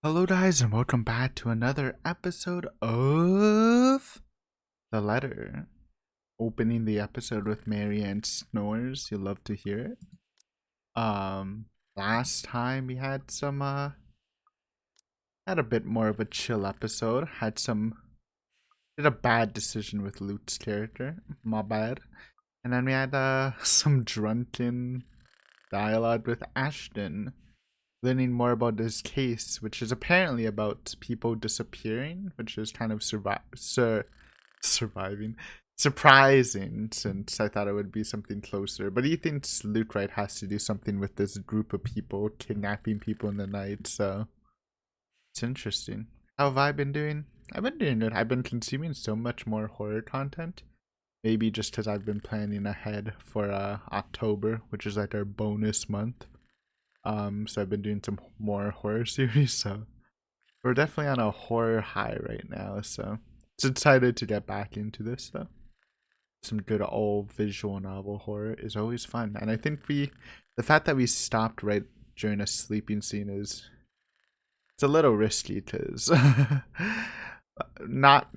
Hello, guys, and welcome back to another episode of The Letter. Opening the episode with Marianne snores. You'll love to hear it. Last time we had had a bit more of a chill episode. Did a bad decision with Luke's character. My bad. And then we had some drunken dialogue with Ashton, learning more about this case, which is apparently about people disappearing, which is kind of surviving, surprising, since I thought it would be something closer. But he thinks Luke Wright has to do something with this group of people kidnapping people in the night, so it's interesting. How have I been doing? I've been doing good. I've been consuming so much more horror content. Maybe just because I've been planning ahead for October, which is like our bonus month. So I've been doing some more horror series, so we're definitely on a horror high right now, so it's excited to get back into this though. Some good old visual novel horror is always fun. And I think the fact that we stopped right during a sleeping scene it's a little risky because not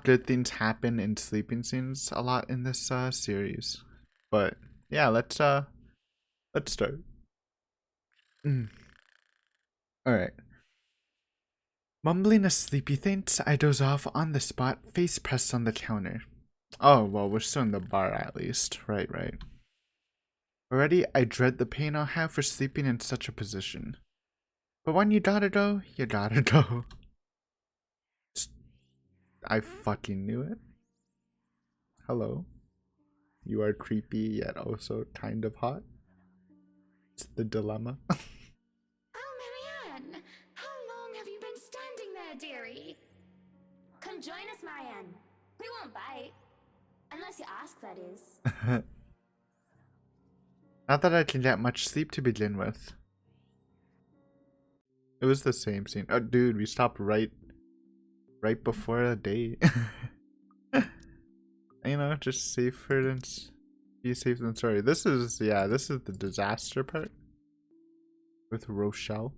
good things happen in sleeping scenes a lot in this series. But yeah, let's start. Alright. Mumbling a sleepy thanks, I doze off on the spot, face pressed on the counter. Oh, well, we're still in the bar at least. Right. Already, I dread the pain I'll have for sleeping in such a position. But when you gotta go, you gotta go. I fucking knew it. Hello. You are creepy, yet also kind of hot. It's the dilemma. Oh, Marianne! How long have you been standing there, dearie? Come join us, Marianne. We won't bite. Unless you ask, that is. Not that I can get much sleep to begin with. It was the same scene. Oh, dude, we stopped right before a date. You know, just safer than be safe than sorry. This is the disaster part with Rochelle.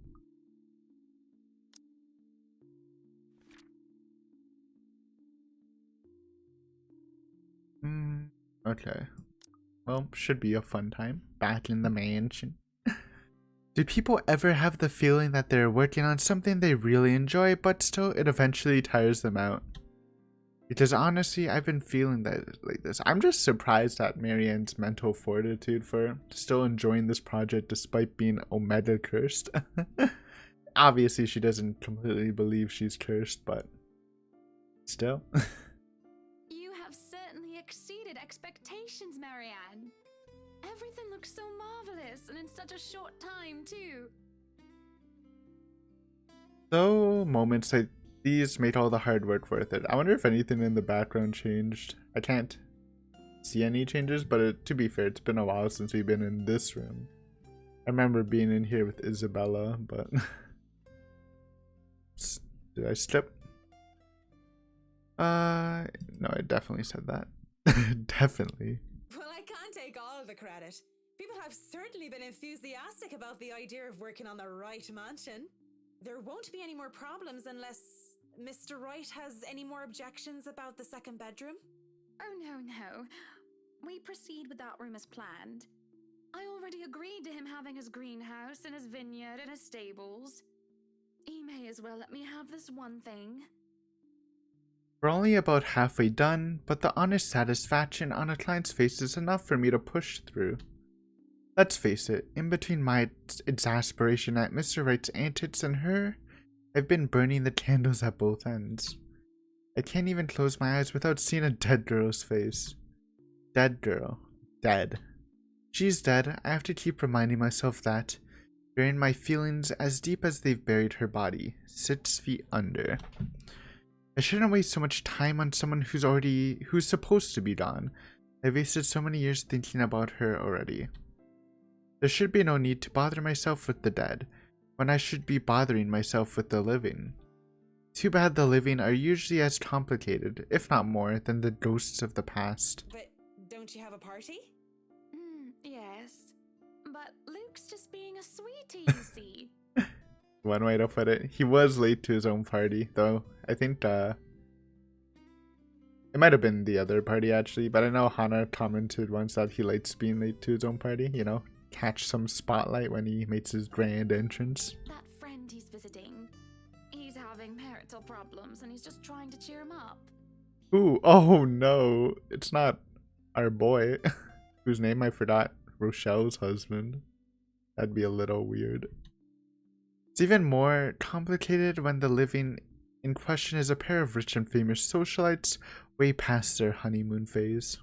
Okay. Well, should be a fun time back in the mansion. Do people ever have the feeling that they're working on something they really enjoy, but still it eventually tires them out? Because honestly, I've been feeling that like this. I'm just surprised at Marianne's mental fortitude for still enjoying this project despite being Omega cursed. Obviously, she doesn't completely believe she's cursed, but still. You have certainly exceeded expectations, Marianne. Everything looks so marvelous, and in such a short time, too. So, moments like these made all the hard work worth it. I wonder if anything in the background changed. I can't see any changes, but to be fair, it's been a while since we've been in this room. I remember being in here with Isabella, but did I slip? No, I definitely said that. Definitely. Well, I can't take all the credit. People have certainly been enthusiastic about the idea of working on the Wright mansion. There won't be any more problems unless Mr. Wright has any more objections about the second bedroom. Oh, no. We proceed with that room as planned. I already agreed to him having his greenhouse and his vineyard and his stables. He may as well let me have this one thing. We're only about halfway done, but the honest satisfaction on a client's face is enough for me to push through. Let's face it, in between my exasperation at Mr. Wright's antics and her, I've been burning the candles at both ends. I can't even close my eyes without seeing a dead girl's face. Dead girl. Dead. She's dead. I have to keep reminding myself that, burying my feelings as deep as they've buried her body, 6 feet under. I shouldn't waste so much time on someone who's supposed to be gone. I've wasted so many years thinking about her already. There should be no need to bother myself with the dead, when I should be bothering myself with the living. Too bad the living are usually as complicated, if not more, than the ghosts of the past. But don't you have a party? Yes. But Luke's just being a sweetie, you see. One way to put it. He was late to his own party, though. I think it might have been the other party actually, but I know Hana commented once that he likes being late to his own party, you know, catch some spotlight when he makes his grand entrance. That friend he's visiting, he's having marital problems and he's just trying to cheer him up. Ooh, oh no, it's not our boy, whose name I forgot, Rochelle's husband. That'd be a little weird. It's even more complicated when the living in question is a pair of rich and famous socialites way past their honeymoon phase.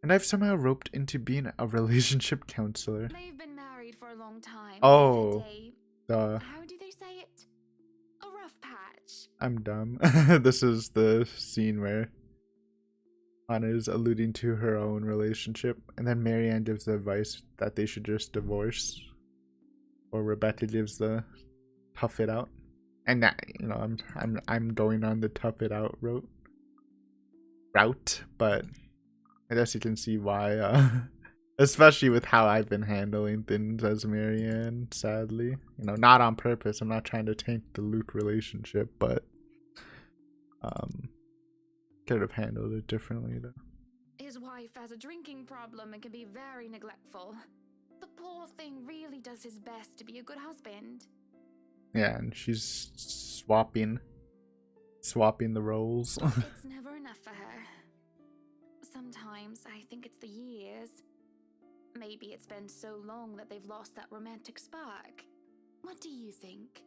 And I've somehow roped into being a relationship counselor. They've been married for a long time. Oh, how do they say it? A rough patch. I'm dumb. This is the scene where Anna is alluding to her own relationship, and then Marianne gives the advice that they should just divorce, or Rebecca gives the tough it out, and that, you know, I'm going on the tough it out route, but I guess you can see why, especially with how I've been handling things as Marianne, sadly, you know, not on purpose. I'm not trying to tank the Luke relationship, but could have handled it differently though. His wife has a drinking problem and can be very neglectful. The poor thing really does his best to be a good husband. Yeah, and she's swapping the roles. It's never enough for her. Sometimes I think it's the years. Maybe it's been so long that they've lost that romantic spark. What do you think?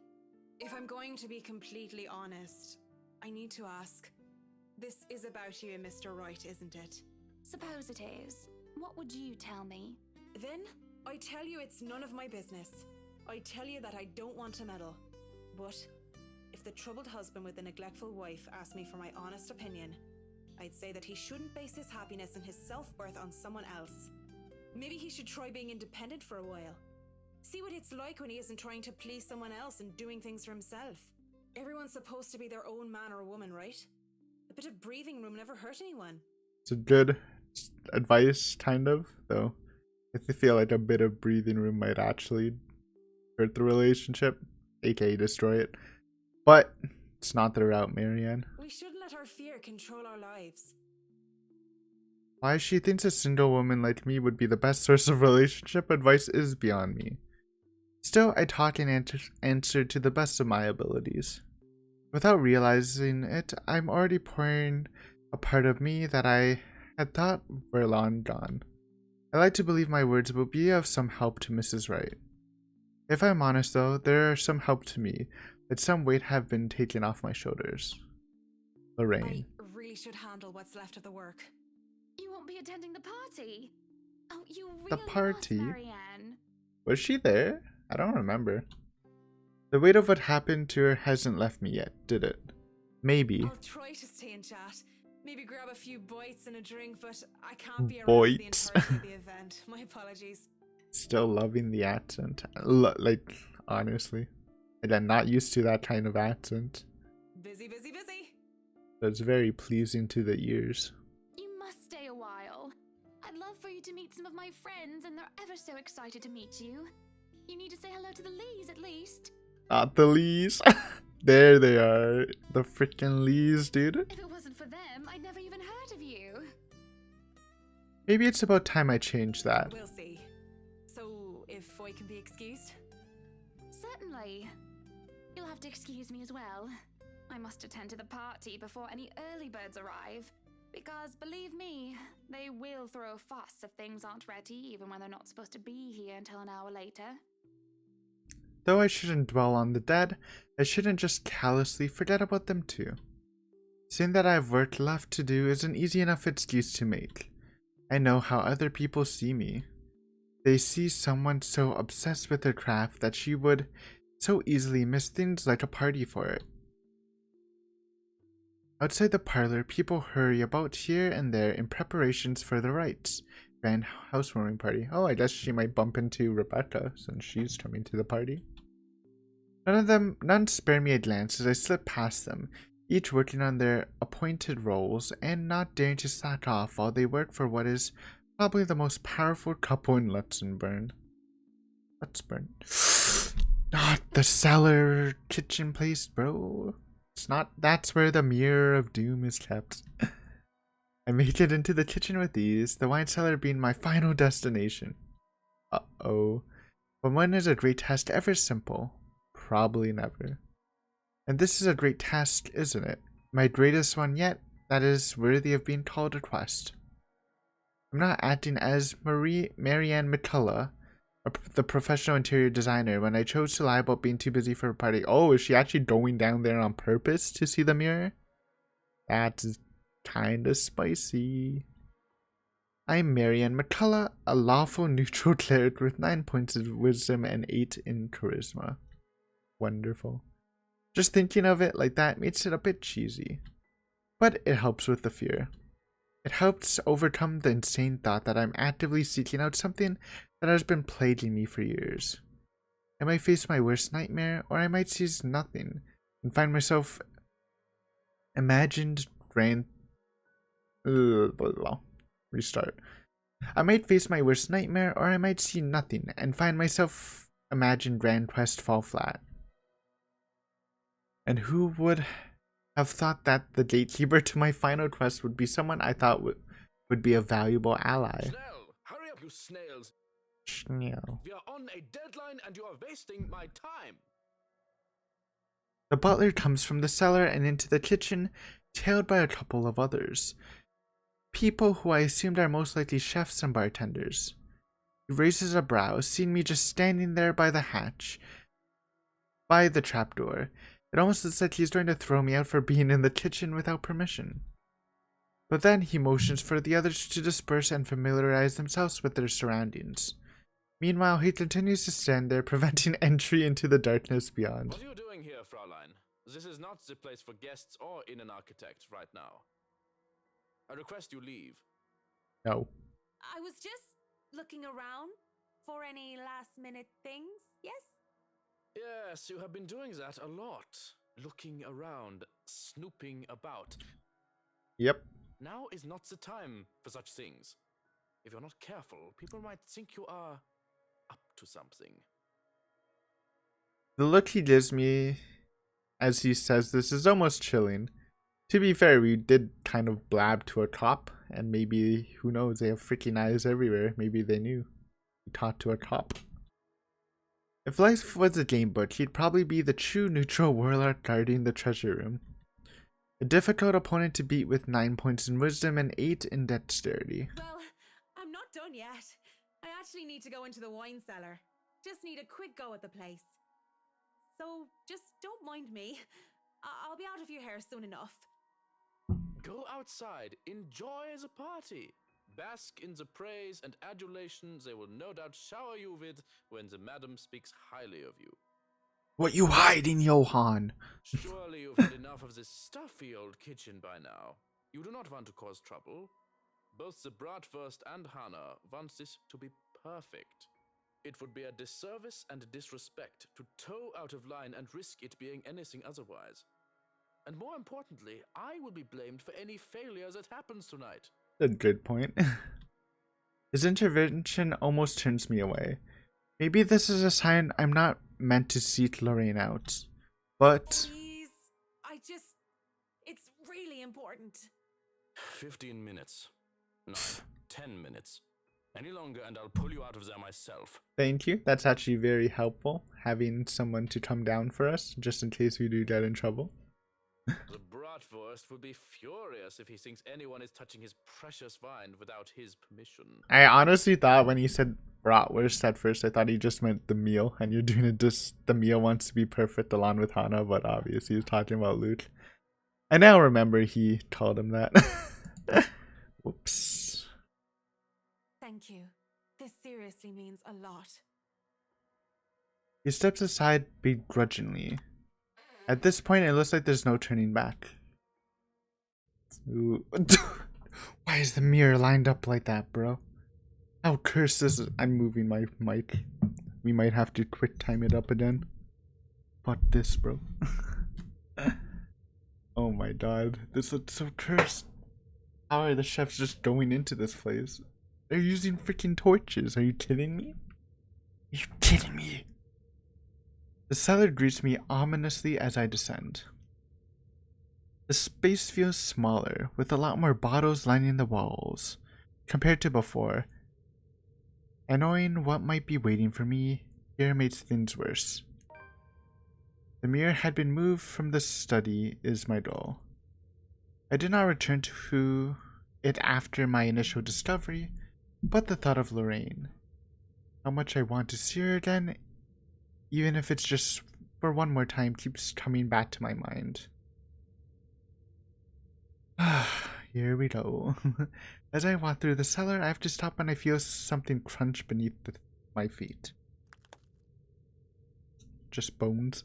If I'm going to be completely honest, I need to ask. This is about you and Mr. Wright, isn't it? Suppose it is. What would you tell me? Then, I tell you it's none of my business. I tell you that I don't want to meddle. But, if the troubled husband with the neglectful wife asked me for my honest opinion, I'd say that he shouldn't base his happiness and his self-worth on someone else. Maybe he should try being independent for a while. See what it's like when he isn't trying to please someone else and doing things for himself. Everyone's supposed to be their own man or woman, right? A bit of breathing room never hurt anyone. It's a good advice, kind of, though. I feel like a bit of breathing room might actually hurt the relationship, aka destroy it. But it's not the route, Marianne. We shouldn't let our fear control our lives. Why she thinks a single woman like me would be the best source of relationship advice is beyond me. Still, I talk and answer to the best of my abilities. Without realizing it, I'm already pouring a part of me that I had thought were long gone. I like to believe my words will be of some help to Mrs. Wright. If I'm honest though, there are some help to me, that some weight have been taken off my shoulders. Lorraine. I really should handle what's left of the work. You won't be attending the party. Oh, you really The party? must, Marianne. Was she there? I don't remember. The weight of what happened to her hasn't left me yet, did it? Maybe. I'll try to stay in chat. Maybe grab a few bites and a drink, but I can't be around Bites. for the entirety of the event. My apologies. Still loving the accent. Like, honestly. Again, not used to that kind of accent. Busy, busy, busy. But it's very pleasing to the ears. You must stay a while. I'd love for you to meet some of my friends, and they're ever so excited to meet you. You need to say hello to the Lees at least. Not the Lees. There they are. The freaking Lees, dude. If it wasn't for them, I'd never even heard of you. Maybe it's about time I change that. We'll see. So, if I can be excused? Certainly. You'll have to excuse me as well. I must attend to the party before any early birds arrive. Because, believe me, they will throw a fuss if things aren't ready, even when they're not supposed to be here until an hour later. Though I shouldn't dwell on the dead, I shouldn't just callously forget about them too. Seeing that I have work left to do is an easy enough excuse to make. I know how other people see me. They see someone so obsessed with their craft that she would so easily miss things like a party for it. Outside the parlor, people hurry about here and there in preparations for the Wrights' grand housewarming party. Oh, I guess she might bump into Rebecca since she's coming to the party. None spare me a glance as I slip past them, each working on their appointed roles and not daring to slack off while they work for what is probably the most powerful couple in Luxembourg. Not the cellar kitchen place, bro. It's not. That's where the mirror of doom is kept. I make it into the kitchen with ease, the wine cellar being my final destination. Uh-oh. But when is a great task ever simple? Probably never. And this is a great task, isn't it? My greatest one yet, that is worthy of being called a quest. I'm not acting as Marianne McCullough, the professional interior designer, when I chose to lie about being too busy for a party. Oh, is she actually going down there on purpose to see the mirror? That's kinda spicy. I'm Marianne McCullough, a lawful neutral cleric with 9 points of wisdom and 8 in charisma. Wonderful. Just thinking of it like that makes it a bit cheesy. But it helps with the fear. It helps overcome the insane thought that I'm actively seeking out something that has been plaguing me for years. I might face my worst nightmare, or I might seize nothing and find myself imagined Restart. I might face my worst nightmare, or I might see nothing and find myself imagined grand quest fall flat. And who would have thought that the gatekeeper to my final quest would be someone I thought would be a valuable ally? Schnell! Hurry up, you snails! Schnell. We are on a deadline and you are wasting my time! The butler comes from the cellar and into the kitchen, tailed by a couple of others. People who I assumed are most likely chefs and bartenders. He raises a brow, seeing me just standing there by the hatch, by the trapdoor. It almost looks like he's trying to throw me out for being in the kitchen without permission. But then he motions for the others to disperse and familiarize themselves with their surroundings. Meanwhile, he continues to stand there, preventing entry into the darkness beyond. What are you doing here, Fraulein? This is not the place for guests or in an architect right now. I request you leave. No. I was just looking around for any last minute things, yes? Yes, you have been doing that a lot. Looking around, snooping about. Yep. Now is not the time for such things. If you're not careful, people might think you are up to something. The look he gives me as he says this is almost chilling. To be fair, we did kind of blab to a cop, and maybe, who knows, they have freaking eyes everywhere. Maybe they knew. We talked to a cop. If life was a game book, he'd probably be the true neutral warlock guarding the treasure room. A difficult opponent to beat with 9 points in wisdom and 8 in dexterity. Well, I'm not done yet. I actually need to go into the wine cellar. Just need a quick go at the place. So just don't mind me. I'll be out of your hair soon enough. Go outside, enjoy the party. Bask in the praise and adulation they will no doubt shower you with when the madam speaks highly of you. What you hiding, Johann? Surely you've had enough of this stuffy old kitchen by now. You do not want to cause trouble. Both the Bratwurst and Hannah want this to be perfect. It would be a disservice and disrespect to toe out of line and risk it being anything otherwise. And more importantly, I will be blamed for any failure that happens tonight. A good point. His intervention almost turns me away. Maybe this is a sign I'm not meant to seek Lorraine out. But... Please, it's really important. 15 minutes. No, 10 minutes. Any longer and I'll pull you out of there myself. Thank you. That's actually very helpful, having someone to come down for us, just in case we do get in trouble. The Bratwurst would be furious if he thinks anyone is touching his precious wine without his permission. I honestly thought when he said Bratwurst at first, I thought he just meant the meal, and you're doing it just the meal wants to be perfect along with Hannah, but obviously he's talking about Luke. I now remember he called him that. Whoops. Thank you. This seriously means a lot. He steps aside begrudgingly. At this point, it looks like there's no turning back. Ooh. Why is the mirror lined up like that, bro? How cursed this is. I'm moving my mic. We might have to quick time it up again. Fuck this, bro. Oh my god. This looks so cursed. How are the chefs just going into this place? They're using freaking torches. Are you kidding me? Are you kidding me? The cellar greets me ominously as I descend. The space feels smaller, with a lot more bottles lining the walls, compared to before, and knowing what might be waiting for me here makes things worse. The mirror had been moved from the study is my goal. I did not return to it after my initial discovery, but the thought of Lorraine. How much I want to see her again, even if it's just for one more time, keeps coming back to my mind. Here we go. As I walk through the cellar, I have to stop when I feel something crunch beneath my feet. Just bones.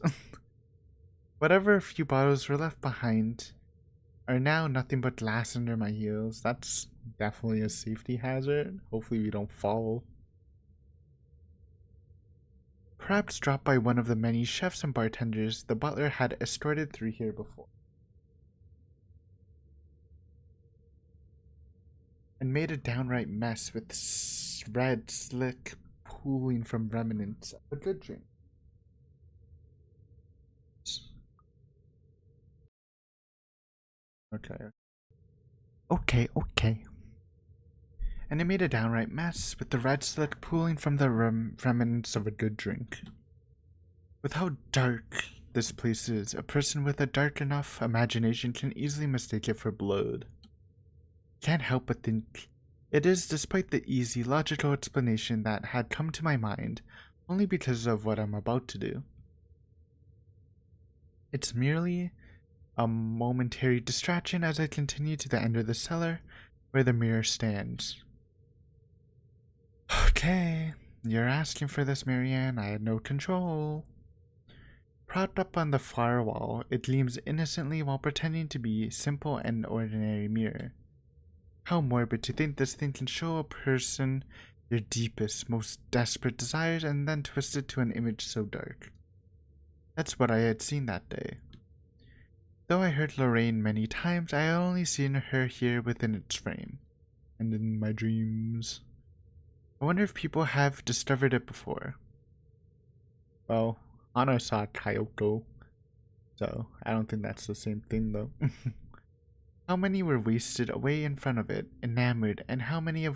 Whatever few bottles were left behind are now nothing but glass under my heels. That's definitely a safety hazard. Hopefully we don't fall. Perhaps dropped by one of the many chefs and bartenders the butler had escorted through here before, and made a downright mess with red slick pooling from remnants of a good drink. Okay. And it made a downright mess with the red slick pooling from the remnants of a good drink. With how dark this place is, a person with a dark enough imagination can easily mistake it for blood. Can't help but think it is, despite the easy, logical explanation that had come to my mind only because of what I'm about to do. It's merely a momentary distraction as I continue to the end of the cellar where the mirror stands. Okay, you're asking for this, Marianne. I had no control. Propped up on the far wall, it gleams innocently while pretending to be simple and ordinary mirror. How morbid to think this thing can show a person your deepest, most desperate desires and then twist it to an image so dark. That's what I had seen that day. Though I heard Lorraine many times, I had only seen her here within its frame, and in my dreams. I wonder if people have discovered it before. Well, Anna saw Kyoko, so I don't think that's the same thing though. How many were wasted away in front of it, enamored, and how many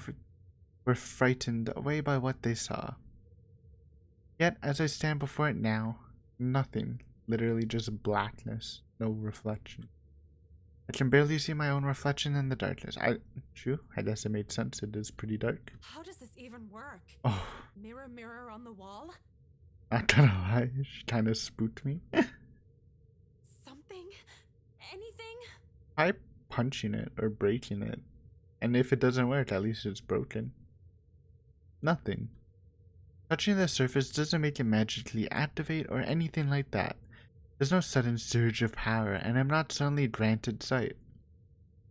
were frightened away by what they saw? Yet, as I stand before it now, nothing, literally just blackness, no reflection. I can barely see my own reflection in the darkness. True, I guess it made sense. It is pretty dark. How does this even work? Oh, Mirror, mirror on the wall? not gonna lie, she kind of spooked me. Something? Anything? Try punching it or breaking it, and if it doesn't work, at least it's broken. Nothing. Touching the surface doesn't make it magically activate or anything like that. There's no sudden surge of power, and I'm not suddenly granted sight.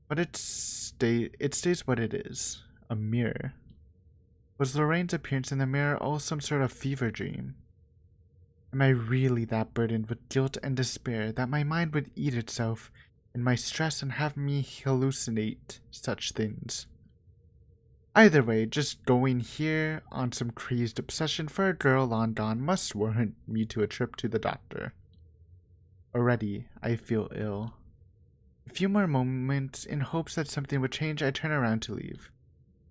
But it stays what it is, a mirror. Was Lorraine's appearance in the mirror all some sort of fever dream? Am I really that burdened with guilt and despair that my mind would eat itself in my stress and have me hallucinate such things? Either way, just going here on some crazed obsession for a girl long gone must warrant me to a trip to the doctor. Already, I feel ill. A few more moments in hopes that something would change, I turn around to leave.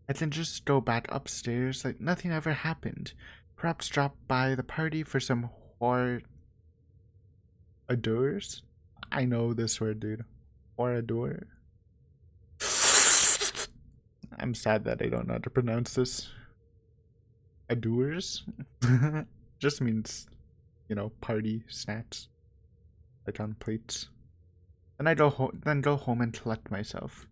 I then just go back upstairs like nothing ever happened. Perhaps drop by the party for some hors d'oeuvres? I know this word, dude. Hors d'oeuvres. I'm sad that I don't know how to pronounce this. Adores? Just means, party snacks. Like on plates. Then I go home and collect myself.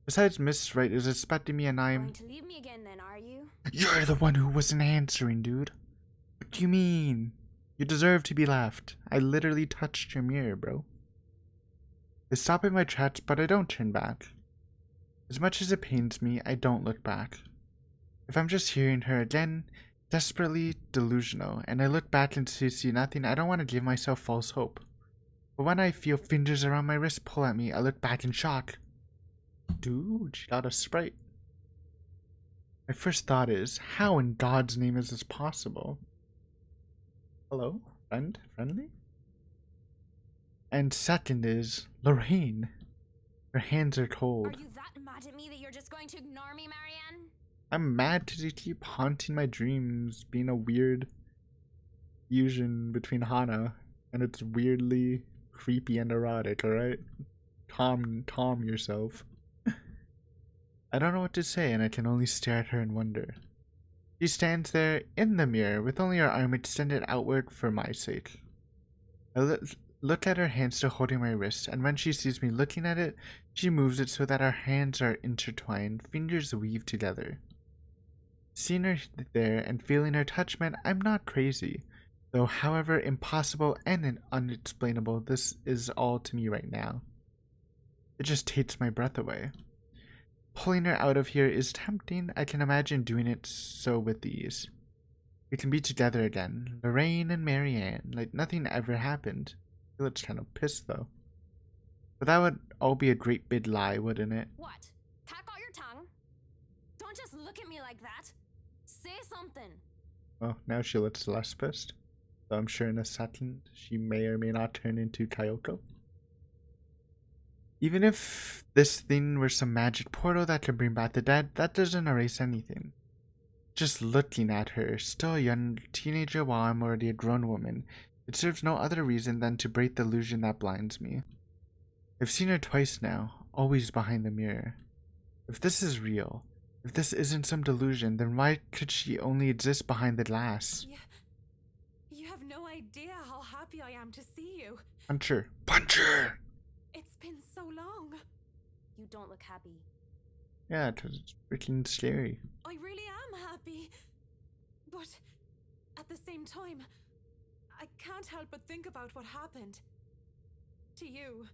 Besides, Miss Wright is expecting me and I'm... Going to leave me again then, are you? You're the one who wasn't answering, dude. What do you mean? You deserve to be left. I literally touched your mirror, bro. I stop in my tracks, but I don't turn back. As much as it pains me, I don't look back. If I'm just hearing her again, desperately delusional, and I look back and see nothing, I don't want to give myself false hope. But when I feel fingers around my wrist pull at me, I look back in shock. Dude, she got a Sprite. My first thought is, how in God's name is this possible? Hello? Friendly? And second is Lorraine. Her hands are Are cold. you that mad at me that you're just going to ignore me, Marianne? I'm mad because you keep haunting my dreams, being a weird fusion between Hana, and it's weirdly creepy and erotic, alright? Calm yourself. I don't know what to say, and I can only stare at her and wonder. She stands there in the mirror with only her arm extended outward for my sake. I look at her hand still holding my wrist, and when she sees me looking at it, she moves it so that our hands are intertwined, fingers weave together. Seeing her there and feeling her touch meant I'm not crazy, though however impossible and unexplainable this is all to me right now. It just takes my breath away. Pulling her out of here is tempting. I can imagine doing it so with ease. We can be together again, Lorraine and Marianne, like nothing ever happened. I feel it's kind of pissed though. But that would all be a great big lie, wouldn't it? What? Tack out your tongue? Don't just look at me like that. Say something. Oh, now she looks less pissed. So I'm sure in a second she may or may not turn into Kyoko. Even if this thing were some magic portal that could bring back the dead, that doesn't erase anything. Just looking at her, still a young teenager while I'm already a grown woman, it serves no other reason than to break the illusion that blinds me. I've seen her twice now, always behind the mirror. If this is real, if this isn't some delusion, then why could she only exist behind the glass? Yeah. You have no idea how happy I am to see you. Punch her. Punch her! It's been so long. You don't look happy. Yeah, 'cause it's freaking scary. I really am happy. But at the same time, I can't help but think about what happened to you.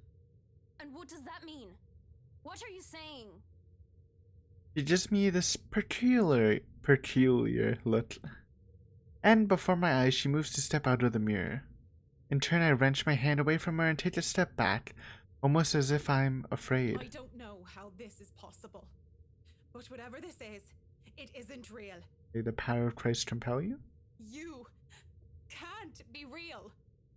And what does that mean? What are you saying? She gives me this peculiar look. And before my eyes, she moves to step out of the mirror. In turn, I wrench my hand away from her and take a step back, almost as if I'm afraid. I don't know how this is possible. But whatever this is, it isn't real. May the power of Christ compel you? You can't be real.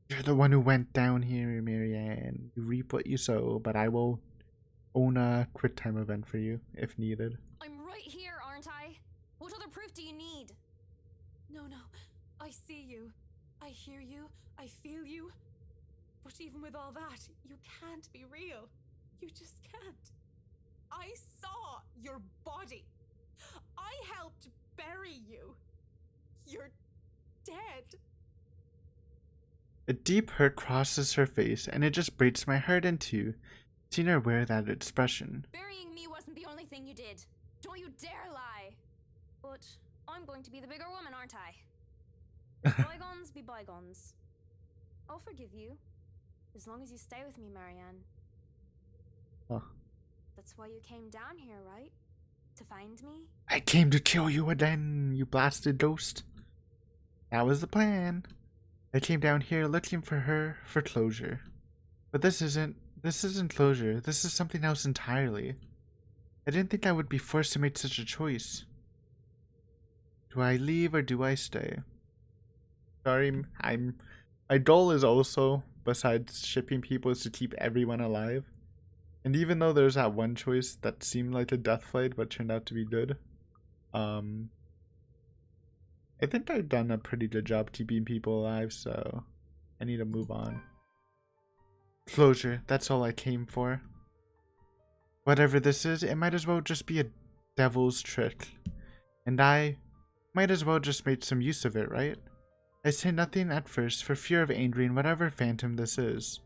You're the one who went down here, Marianne. You reap what you sow, but I will own a quick time event for you, if needed. I'm right here, aren't I? What other proof do you need? No, I see you. I hear you. I feel you. But even with all that, you can't be real. You just can't. I saw your body. I helped bury you. You're dead. A deep hurt crosses her face, and it just breaks my heart in two, seeing her wear that expression. Burying me wasn't the only thing you did. Don't you dare lie. But I'm going to be the bigger woman, aren't I? Let bygones be bygones. I'll forgive you, as long as you stay with me, Marianne. Oh. That's why you came down here, right? To find me? I came to kill you again, you blasted ghost. That was the plan. I came down here looking for her for closure. But this isn't closure. This is something else entirely. I didn't think I would be forced to make such a choice. Do I leave or do I stay? Sorry, my goal is also, besides shipping people, is to keep everyone alive. And even though there's that one choice that seemed like a death flight but turned out to be good, I think I've done a pretty good job keeping people alive, so I need to move on. Closure, that's all I came for. Whatever this is, it might as well just be a devil's trick. And I might as well just make some use of it, right? I say nothing at first for fear of angering whatever phantom this is.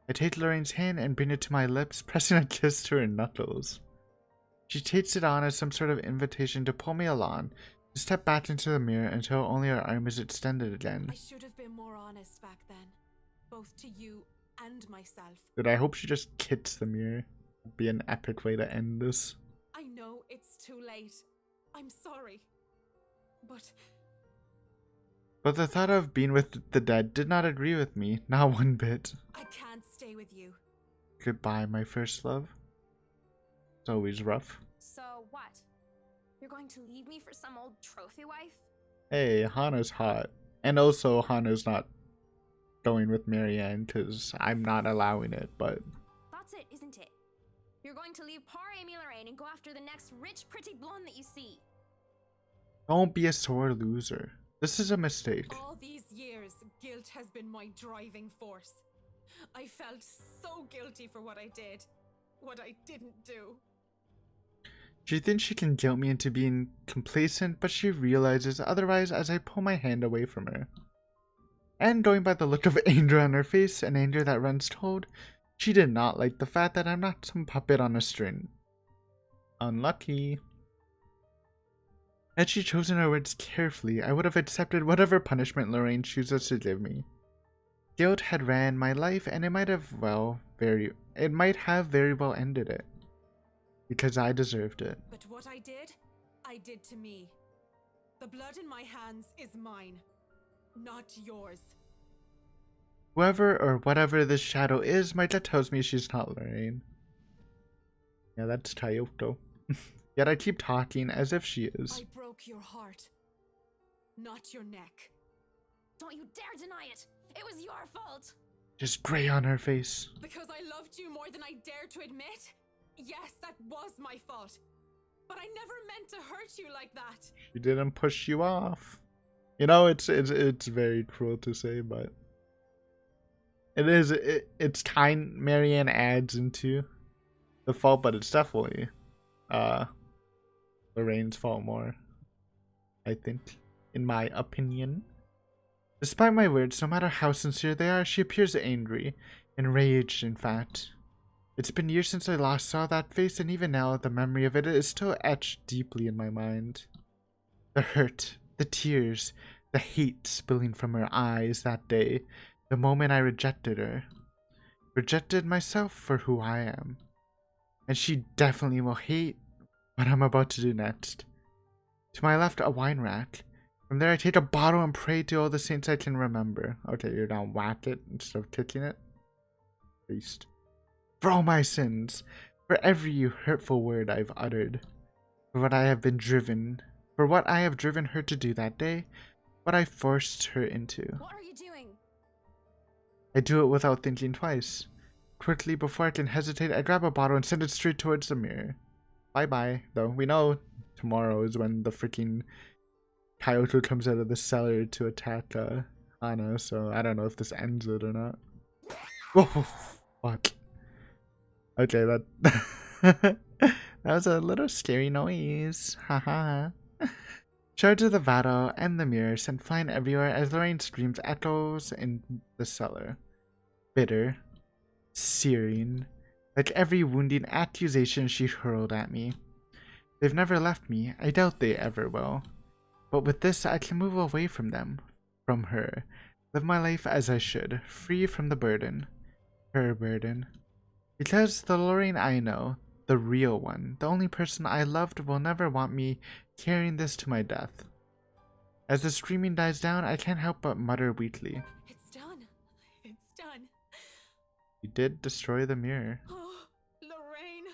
I take Lorraine's hand and bring it to my lips, pressing a kiss to her knuckles. She takes it on as some sort of invitation to pull me along, to step back into the mirror until only her arm is extended again. I should have been more honest back then, both to you and myself. Dude, I hope she just kicks the mirror. It'd be an epic way to end this. I know it's too late. I'm sorry. But the thought of being with the dead did not agree with me, not one bit. I can't stay with you. Goodbye, my first love. It's always rough. So what? You're going to leave me for some old trophy wife? Hey, Hana's hot. And also, Hana's not going with Marianne because I'm not allowing it, but That's it, isn't it? You're going to leave poor Amy Lorraine and go after the next rich, pretty blonde that you see. don't be a sore loser. This is a mistake. All these years, guilt has been my driving force. I felt so guilty for what I did, what I didn't do. She thinks she can guilt me into being complacent, but she realizes otherwise as I pull my hand away from her. And going by the look of anger on her face, an anger that runs cold, she did not like the fact that I'm not some puppet on a string. Unlucky. Had she chosen her words carefully, I would have accepted whatever punishment Lorraine chooses to give me. Guilt had ran my life, and it might have very well ended it. Because I deserved it. But what I did to me. The blood in my hands is mine, not yours. Whoever or whatever this shadow is, my gut tells me she's not Lorraine. Yeah, that's Tayoto. Yet I keep talking as if she is. I broke your heart, not your neck. Don't you dare deny it! It was your fault! Just gray on her face. Because I loved you more than I dare to admit? Yes, that was my fault. But I never meant to hurt you like that. She didn't push you off. You know, it's very cruel to say, but it's kind. Marianne adds into the fault, but it's definitely Lorraine's fault more, I think, in my opinion. Despite my words, no matter how sincere they are, she appears angry, enraged in fact. It's been years since I last saw that face, and even now the memory of it is still etched deeply in my mind. The hurt, the tears, the hate spilling from her eyes that day, the moment I rejected her. Rejected myself for who I am. And she definitely will hate what I'm about to do next. To my left, a wine rack. From there, I take a bottle and pray to all the saints I can remember. Okay, you're gonna whack it instead of kicking it? Priest. For all my sins, for every hurtful word I've uttered, for what I have driven her to do that day, what I forced her into. What are you doing? I do it without thinking twice. Quickly, before I can hesitate, I grab a bottle and send it straight towards the mirror. Bye-bye, though. We know tomorrow is when the freaking Kyoto comes out of the cellar to attack Hana, so I don't know if this ends it or not. Whoa, fuck. Okay, that that was a little scary noise. Haha. Shards of the Vado and the mirror sent flying everywhere as Lorraine screams echoes in the cellar. Bitter, searing, like every wounding accusation she hurled at me. They've never left me. I doubt they ever will. But with this, I can move away from them, from her, live my life as I should, free from the burden, her burden. Because the Lorraine I know, the real one, the only person I loved, will never want me carrying this to my death. As the screaming dies down, I can't help but mutter weakly. It's done. It's done. You did destroy the mirror. Oh, Lorraine.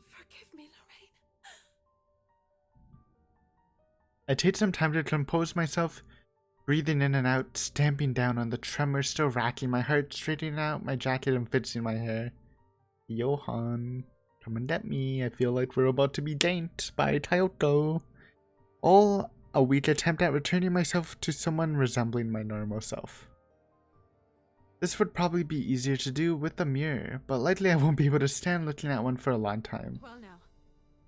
Forgive me, Lorraine. I take some time to compose myself, breathing in and out, stamping down on the tremor still racking my heart, straightening out my jacket and fixing my hair. Johan, come and get me. I feel like we're about to be ganked by Tayoto. All a weak attempt at returning myself to someone resembling my normal self. This would probably be easier to do with the mirror, but likely I won't be able to stand looking at one for a long time. Well now,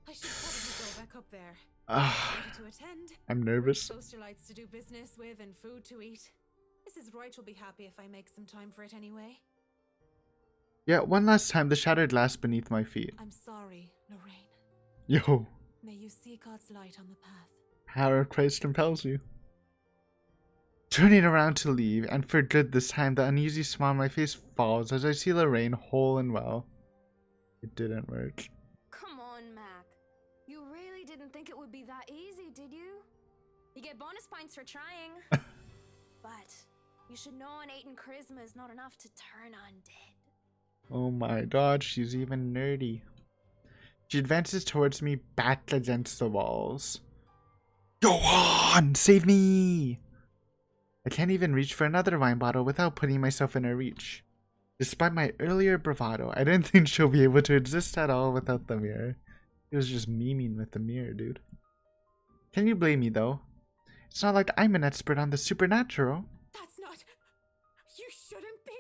I should probably go back up there. Ah, Ready to attend. I'm nervous. Socialites to do business with and food to eat. Mrs. Wright will be happy if I make some time for it anyway. Yeah, one last time, the shattered glass beneath my feet. I'm sorry, Lorraine. Yo, May you see God's light on the path. power of Christ compels you. Turning around to leave, and for good this time, the uneasy smile on my face falls as I see Lorraine whole and well. It didn't work. Come on, Mac. You really didn't think it would be that easy, did you? You get bonus points for trying. But you should know an 8 in charisma is not enough to turn undead. Oh my god, she's even nerdy. She advances towards me, back against the walls. Johan, save me! I can't even reach for another wine bottle without putting myself in her reach. Despite my earlier bravado, I didn't think she'll be able to exist at all without the mirror. He was just memeing with the mirror, dude. Can you blame me, though? It's not like I'm an expert on the supernatural. That's not. You shouldn't be.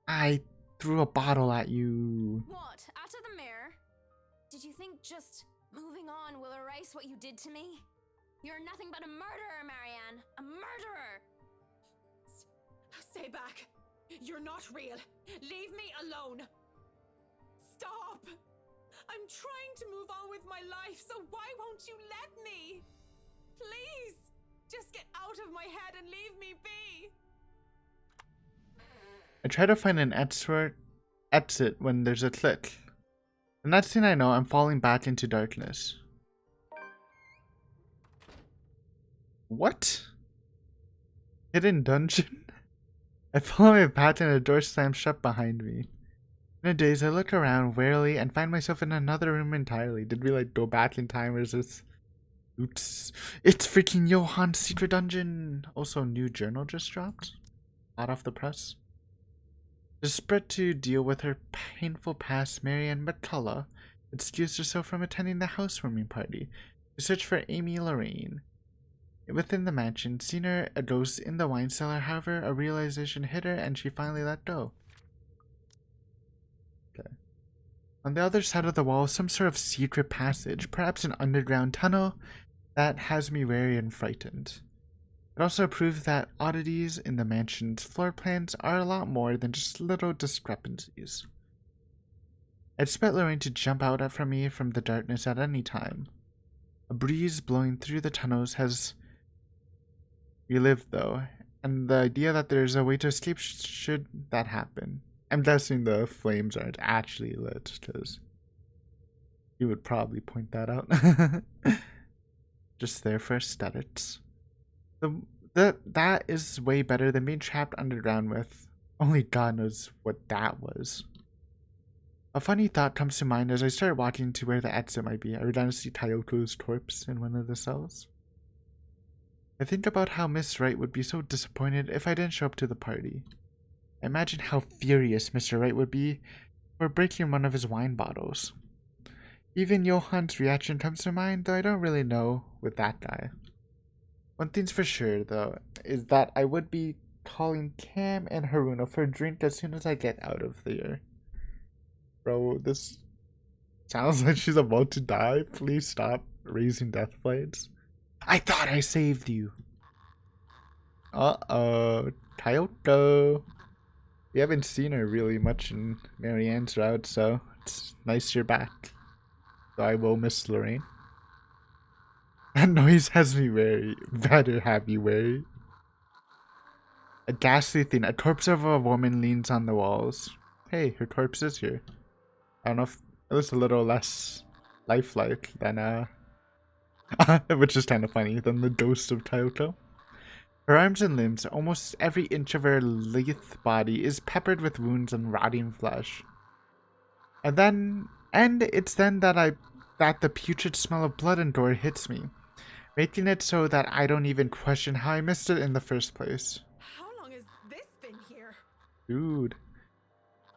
I threw a bottle at you. What? Out of the mirror? Did you think just moving on will erase what you did to me? You're nothing but a murderer, Marianne. A murderer! Stay back. You're not real. Leave me alone. Stop. I'm trying to move on with my life, so why won't you let me? Please, just get out of my head and leave me be. I try to find an exit when there's a click. The next thing I know, I'm falling back into darkness. What? Hidden dungeon? I follow my path and a door slams shut behind me. In a daze, I look around warily and find myself in another room entirely. Did we like go back in time or is this... Oops. It's freaking Johan's secret dungeon! Also, new journal just dropped. Hot off the press. Desperate to deal with her painful past, Marianne McCullough excused herself from attending the housewarming party to search for Amy Lorraine. Within the mansion, seeing her a ghost in the wine cellar, however, a realization hit her and she finally let go. Okay. On the other side of the wall, some sort of secret passage, perhaps an underground tunnel, that has me wary and frightened. It also proves that oddities in the mansion's floor plans are a lot more than just little discrepancies. I expect Lorraine to jump out from me from the darkness at any time. A breeze blowing through the tunnels has relived though, and the idea that there's a way to escape should that happen. I'm guessing the flames aren't actually lit, because you would probably point that out. Just there for aesthetics. That is way better than being trapped underground with only God knows what that was. A funny thought comes to mind as I start walking to where the exit might be. Are we going to see Tayoko's corpse in one of the cells? I think about how Miss Wright would be so disappointed if I didn't show up to the party. I imagine how furious Mr. Wright would be for breaking one of his wine bottles. Even Johan's reaction comes to mind, though I don't really know with that guy. One thing's for sure, though, is that I would be calling Cam and Haruna for a drink as soon as I get out of there. Bro, this sounds like she's about to die. Please stop raising death flags. I thought I saved you. Uh-oh. Tayoko. We haven't seen her really much in Marianne's route, so it's nice you're back. So I will miss Lorraine. That noise has me wary. Better have you wary. A ghastly thing. A corpse of a woman leans on the walls. Hey, her corpse is here. I don't know if it was a little less lifelike than, which is kind of funny, than the ghost of Tayoko. Her arms and limbs, almost every inch of her lithe body, is peppered with wounds and rotting flesh. And it's then that the putrid smell of blood and gore hits me, making it so that I don't even question how I missed it in the first place. How long has this been here? Dude.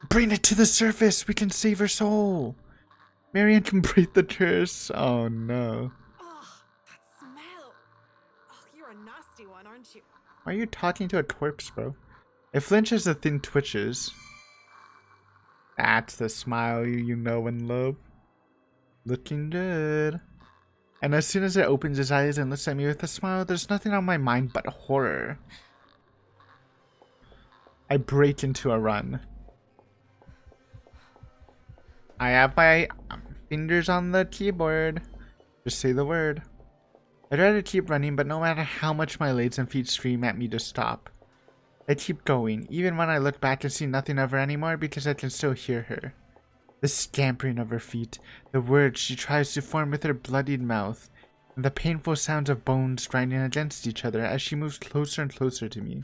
Bring it to the surface! We can save her soul! Marianne can break the curse! Oh no. Oh, that smell. Oh, you're a nasty one, aren't you? Why are you talking to a corpse, bro? It flinches, the thing twitches. That's the smile you know and love. Looking good. And as soon as it opens his eyes and looks at me with a smile, there's nothing on my mind but horror. I break into a run. I have my fingers on the keyboard. Just say the word. I try to keep running, but no matter how much my legs and feet scream at me to stop, I keep going, even when I look back and see nothing of her anymore because I can still hear her. The scampering of her feet, the words she tries to form with her bloodied mouth, and the painful sounds of bones grinding against each other as she moves closer and closer to me.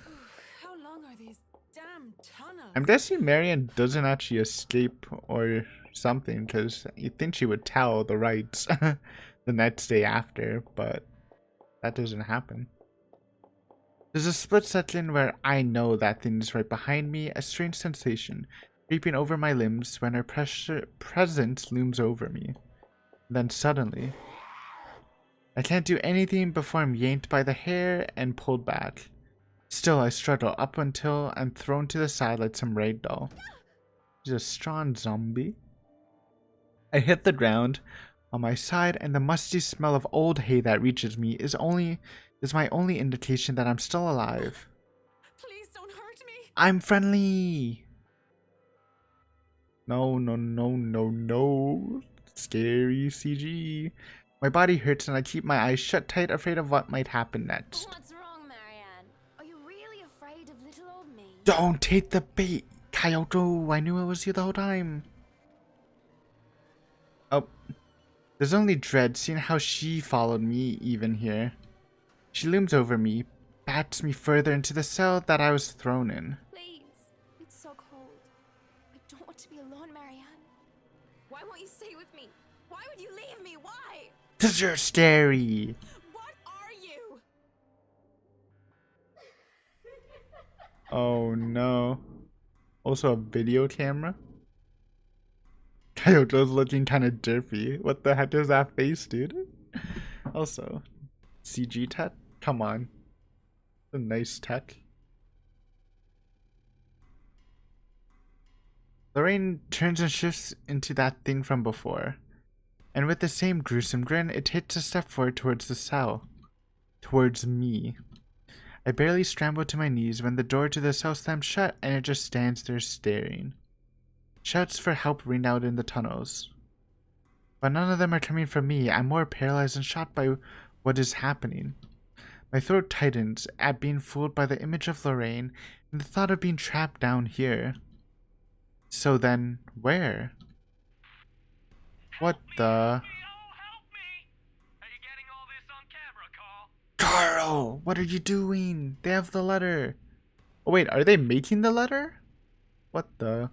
How long are these damn tunnels? I'm guessing Marianne doesn't actually escape or something, because you'd think she would tell the Wrights the next day after, but that doesn't happen. There's a split second where I know that thing is right behind me, a strange sensation creeping over my limbs when her presence looms over me. Then suddenly, I can't do anything before I'm yanked by the hair and pulled back. Still, I struggle up until I'm thrown to the side like some raid doll. She's a strong zombie. I hit the ground on my side, and the musty smell of old hay that reaches me is my only indication that I'm still alive. Please don't hurt me. I'm friendly. No, no, no, no, no. Scary CG. My body hurts and I keep my eyes shut tight, afraid of what might happen next. What's wrong, Marianne? Are you really afraid of little old me? Don't take the bait, Kyoto. I knew it was you the whole time. Oh. There's only dread seeing how she followed me even here. She looms over me, bats me further into the cell that I was thrown in. Please. It's so cold. I don't want to be alone, Marianne. Why won't you stay with me? Why would you leave me? Why? 'Cause you're scary. What are you? Oh no. Also a video camera? Kyoto's looking kind of derpy. What the heck is that face, dude? Also, CG tech? Come on. A nice tech. Lorraine turns and shifts into that thing from before. And with the same gruesome grin, it hits a step forward towards the cell. Towards me. I barely scramble to my knees when the door to the cell slams shut and it just stands there staring. Shouts for help ring out in the tunnels. But none of them are coming from me. I'm more paralyzed and shocked by what is happening. My throat tightens at being fooled by the image of Lorraine and the thought of being trapped down here. So then, where? What the? Carl, what are you doing? They have the letter. Oh wait, are they making the letter? What the?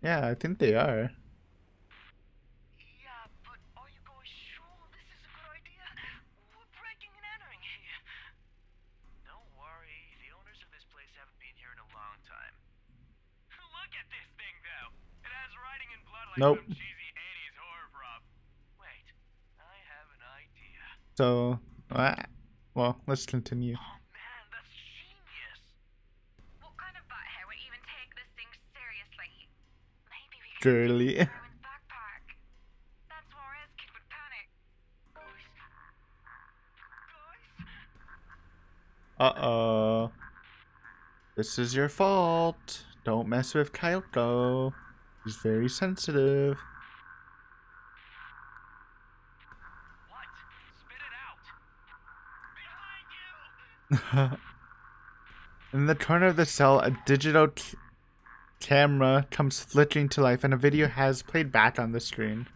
Yeah, I think they are. Yeah, but are you guys sure this is a good idea? We're breaking and entering here. Don't worry, the owners of this place haven't been here in a long time. Look at this thing, though. It has writing in blood like Nope. some cheesy 80s horror prop. Wait, I have an idea. So, well, let's continue. Oh man, that's genius. What kind of butthead would even take this thing seriously? Maybe we can Girly. throw in backpack. That's Juarez kid would panic. Uh-oh. This is your fault. Don't mess with Kyoto. He's very sensitive. What? Spit it out. Behind you! In the corner of the cell, a digital camera comes flickering to life and a video has played back on the screen.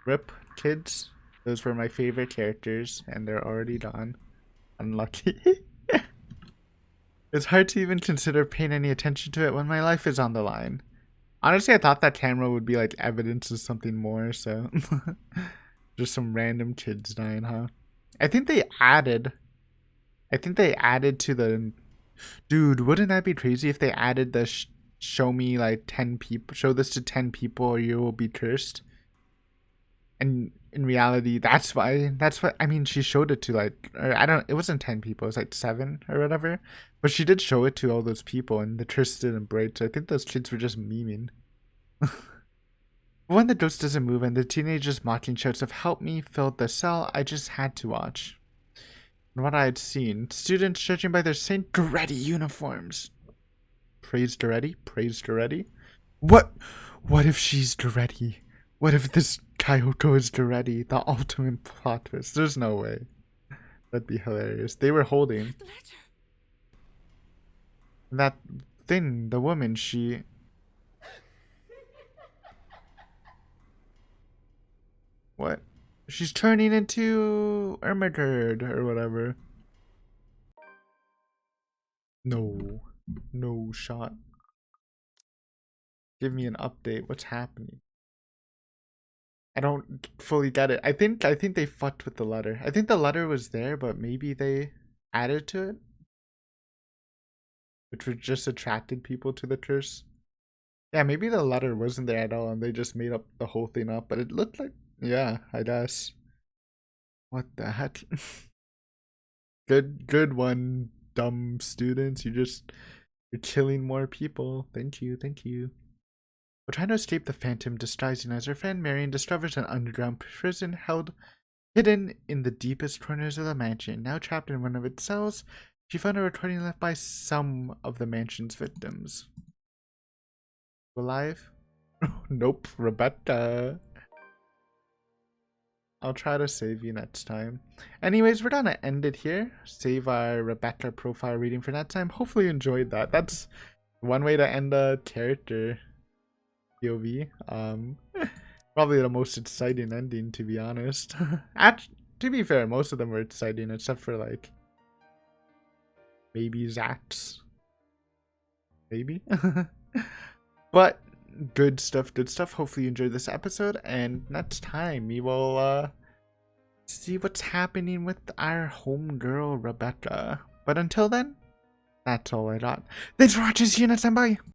RIP, kids. Those were my favorite characters and they're already gone. Unlucky. It's hard to even consider paying any attention to it when my life is on the line. Honestly, I thought that camera would be like evidence of something more, so just some random kids dying, huh? I think they added to the... Dude, wouldn't that be crazy if they added the show me like 10 people, show this to 10 people or you will be cursed? And in reality, that's what, I mean, she showed it to like, or it wasn't 10 people, it was like 7 or whatever. But she did show it to all those people and the curse didn't break, so I think those kids were just memeing. When the ghost doesn't move and the teenagers mocking shouts of help me filled the cell, I just had to watch. And what I had seen, students judging by their Saint Goretti uniforms. Praise Goretti? Praise Goretti? What if she's Goretti? What if this Kyoto is Goretti? The ultimate plot twist. There's no way. That'd be hilarious. They were holding The letter. that thing, the woman, she... What? She's turning into Ermagerd or whatever. No. No shot. Give me an update. What's happening? I don't fully get it. I think they fucked with the letter. I think the letter was there, but maybe they added to it, which would just attracted people to the curse. Yeah, maybe the letter wasn't there at all, and they just made up the whole thing up. But it looked like, yeah, I guess. What the heck? Good one, dumb students. You're killing more people. Thank you. We're trying to escape the Phantom, disguising as her friend, Marion discovers an underground prison hidden in the deepest corners of the mansion. Now trapped in one of its cells, she found a recording left by some of the mansion's victims. Alive? Nope, Rebecca. I'll try to save you next time. Anyways, we're gonna end it here. Save our Rebecca profile reading for next time. Hopefully you enjoyed that. That's one way to end a character POV. Probably the most exciting ending, to be honest. To be fair, most of them were exciting except for like maybe Zach's. Maybe. But good stuff. Hopefully you enjoyed this episode, and next time we will see what's happening with our homegirl Rebecca. But until then, that's all I got. Thanks for watching. See you next time. Bye.